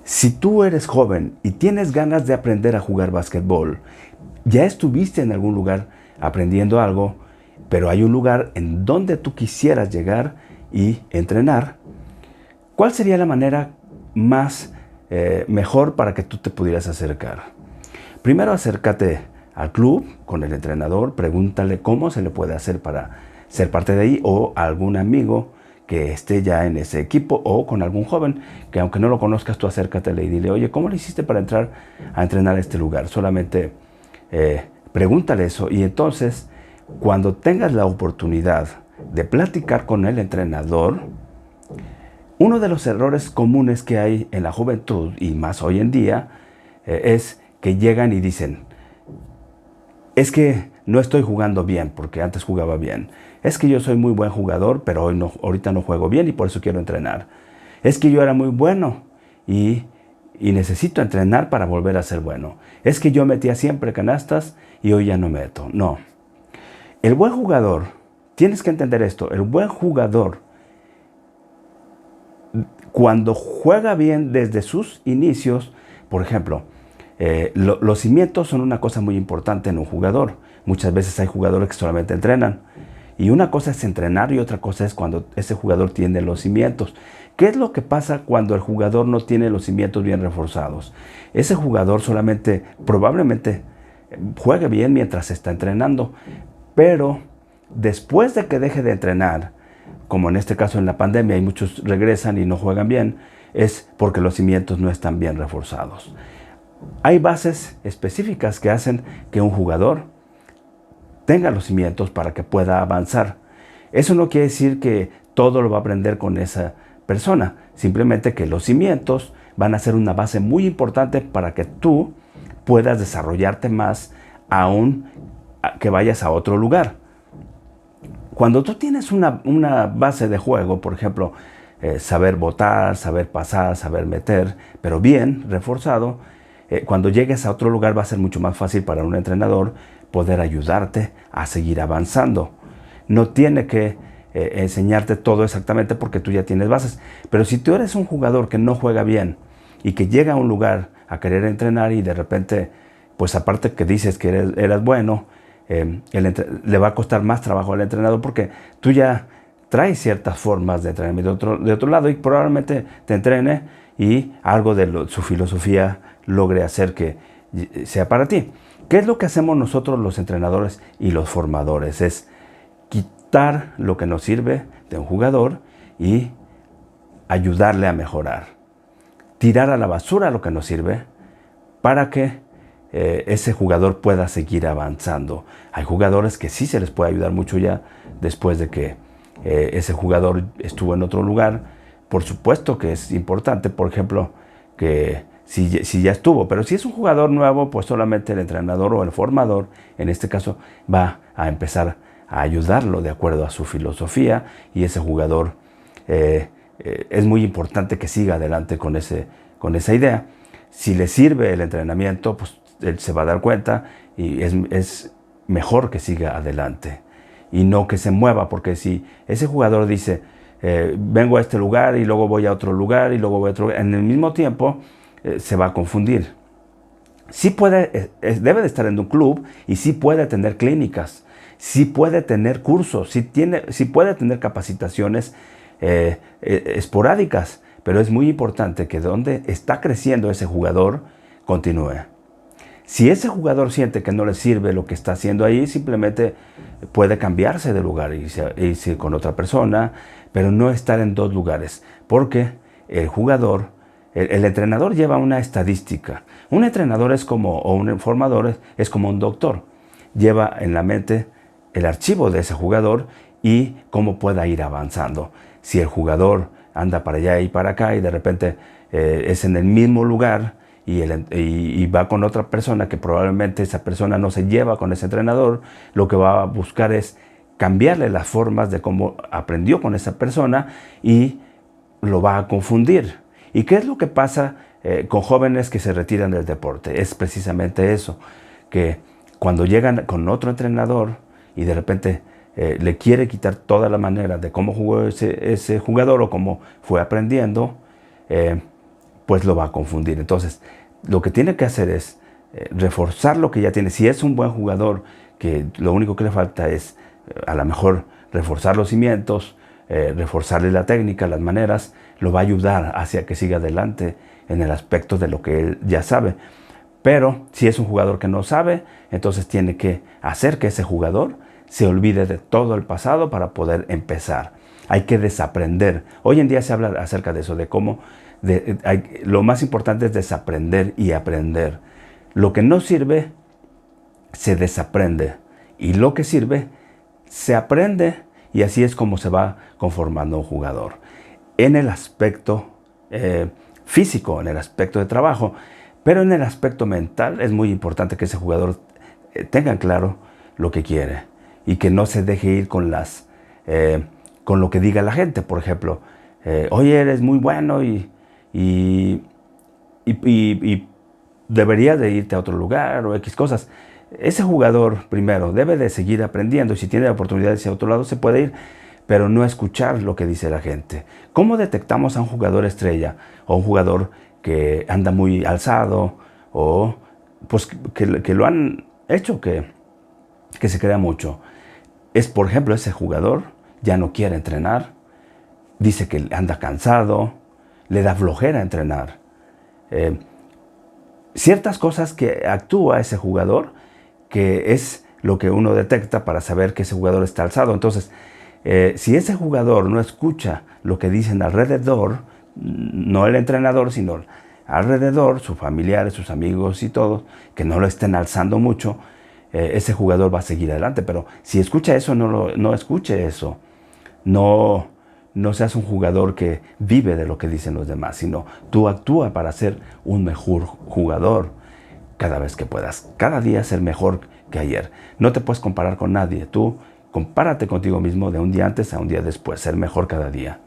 Si tú eres joven y tienes ganas de aprender a jugar básquetbol, ya estuviste en algún lugar aprendiendo algo, pero hay un lugar en donde tú quisieras llegar y entrenar, ¿cuál sería la manera más mejor para que tú te pudieras acercar? Primero acércate al club con el entrenador, pregúntale cómo se le puede hacer para ser parte de ahí, o a algún amigo que esté ya en ese equipo, o con algún joven que aunque no lo conozcas, tú acércatele y dile: oye, ¿cómo le hiciste para entrar a entrenar a este lugar? Solamente pregúntale eso, y entonces cuando tengas la oportunidad de platicar con el entrenador, uno de los errores comunes que hay en la juventud, y más hoy en día, es que llegan y dicen: es que no estoy jugando bien, porque antes jugaba bien. Es que yo soy muy buen jugador, pero ahorita no juego bien y por eso quiero entrenar. Es que yo era muy bueno y necesito entrenar para volver a ser bueno. Es que yo metía siempre canastas y hoy ya no meto. No. El buen jugador, tienes que entender esto, el buen jugador, cuando juega bien desde sus inicios, por ejemplo, los cimientos son una cosa muy importante en un jugador. Muchas veces hay jugadores que solamente entrenan. Y una cosa es entrenar y otra cosa es cuando ese jugador tiene los cimientos. ¿Qué es lo que pasa cuando el jugador no tiene los cimientos bien reforzados? Ese jugador solamente, probablemente, juegue bien mientras está entrenando, pero después de que deje de entrenar, como en este caso en la pandemia, y muchos regresan y no juegan bien, es porque los cimientos no están bien reforzados. Hay bases específicas que hacen que un jugador tenga los cimientos para que pueda avanzar. Eso no quiere decir que todo lo va a aprender con esa persona, simplemente que los cimientos van a ser una base muy importante para que tú puedas desarrollarte más, aún que vayas a otro lugar. Cuando tú tienes una base de juego, por ejemplo, saber botar, saber pasar, saber meter, pero bien reforzado, cuando llegues a otro lugar va a ser mucho más fácil para un entrenador poder ayudarte a seguir avanzando. No tiene que enseñarte todo exactamente porque tú ya tienes bases. Pero si tú eres un jugador que no juega bien y que llega a un lugar a querer entrenar y de repente, pues aparte que dices que eras bueno, le va a costar más trabajo al entrenador porque tú ya traes ciertas formas de entrenamiento de otro lado, y probablemente te entrene y algo de su filosofía logre hacer que sea para ti. ¿Qué es lo que hacemos nosotros los entrenadores y los formadores? Es quitar lo que nos sirve de un jugador y ayudarle a mejorar. Tirar a la basura lo que nos sirve para que ese jugador pueda seguir avanzando. Hay jugadores que sí se les puede ayudar mucho ya después de que ese jugador estuvo en otro lugar. Por supuesto que es importante, por ejemplo, que si ya estuvo, pero si es un jugador nuevo, pues solamente el entrenador o el formador, en este caso, va a empezar a ayudarlo de acuerdo a su filosofía, y ese jugador es muy importante que siga adelante con esa idea. Si le sirve el entrenamiento, pues él se va a dar cuenta y es mejor que siga adelante y no que se mueva, porque si ese jugador dice vengo a este lugar y luego voy a otro lugar y luego voy a otro lugar, en el mismo tiempo se va a confundir. Sí debe de estar en un club y sí puede tener clínicas, sí puede tener cursos, sí puede tener capacitaciones esporádicas, pero es muy importante que donde está creciendo ese jugador continúe. Si ese jugador siente que no le sirve lo que está haciendo ahí, simplemente puede cambiarse de lugar e irse con otra persona, pero no estar en dos lugares, porque el entrenador lleva una estadística. Un entrenador o un formador es como un doctor. Lleva en la mente el archivo de ese jugador y cómo pueda ir avanzando. Si el jugador anda para allá y para acá y de repente es en el mismo lugar y va con otra persona que probablemente esa persona no se lleva con ese entrenador, lo que va a buscar es cambiarle las formas de cómo aprendió con esa persona y lo va a confundir. ¿Y qué es lo que pasa con jóvenes que se retiran del deporte? Es precisamente eso, que cuando llegan con otro entrenador y de repente le quiere quitar toda la manera de cómo jugó ese jugador o cómo fue aprendiendo, pues lo va a confundir. Entonces, lo que tiene que hacer es reforzar lo que ya tiene. Si es un buen jugador, que lo único que le falta es a lo mejor reforzar los cimientos, reforzarle la técnica, las maneras, lo va a ayudar hacia que siga adelante en el aspecto de lo que él ya sabe. Pero si es un jugador que no sabe, entonces tiene que hacer que ese jugador se olvide de todo el pasado para poder empezar. Hay que desaprender. Hoy en día se habla acerca de eso, de cómo lo más importante es desaprender y aprender. Lo que no sirve, se desaprende. Y lo que sirve, se aprende. Y así es como se va conformando un jugador. En el aspecto físico, en el aspecto de trabajo, pero en el aspecto mental es muy importante que ese jugador tenga claro lo que quiere y que no se deje ir con lo que diga la gente. Por ejemplo, oye, eres muy bueno y deberías de irte a otro lugar o X cosas. Ese jugador primero debe de seguir aprendiendo y si tiene la oportunidad de irse a otro lado se puede ir, pero no escuchar lo que dice la gente. ¿Cómo detectamos a un jugador estrella o un jugador que anda muy alzado o pues que lo han hecho que se crea mucho? Es, por ejemplo, ese jugador ya no quiere entrenar, dice que anda cansado, le da flojera entrenar. Ciertas cosas que actúa ese jugador, que es lo que uno detecta para saber que ese jugador está alzado. Entonces, si ese jugador no escucha lo que dicen alrededor, no el entrenador, sino alrededor, sus familiares, sus amigos y todos, que no lo estén alzando mucho, ese jugador va a seguir adelante. Pero si escucha eso, no escuche eso. No seas un jugador que vive de lo que dicen los demás, sino tú actúa para ser un mejor jugador cada vez que puedas. Cada día ser mejor que ayer. No te puedes comparar con nadie. Tú compárate contigo mismo de un día antes a un día después. Ser mejor cada día.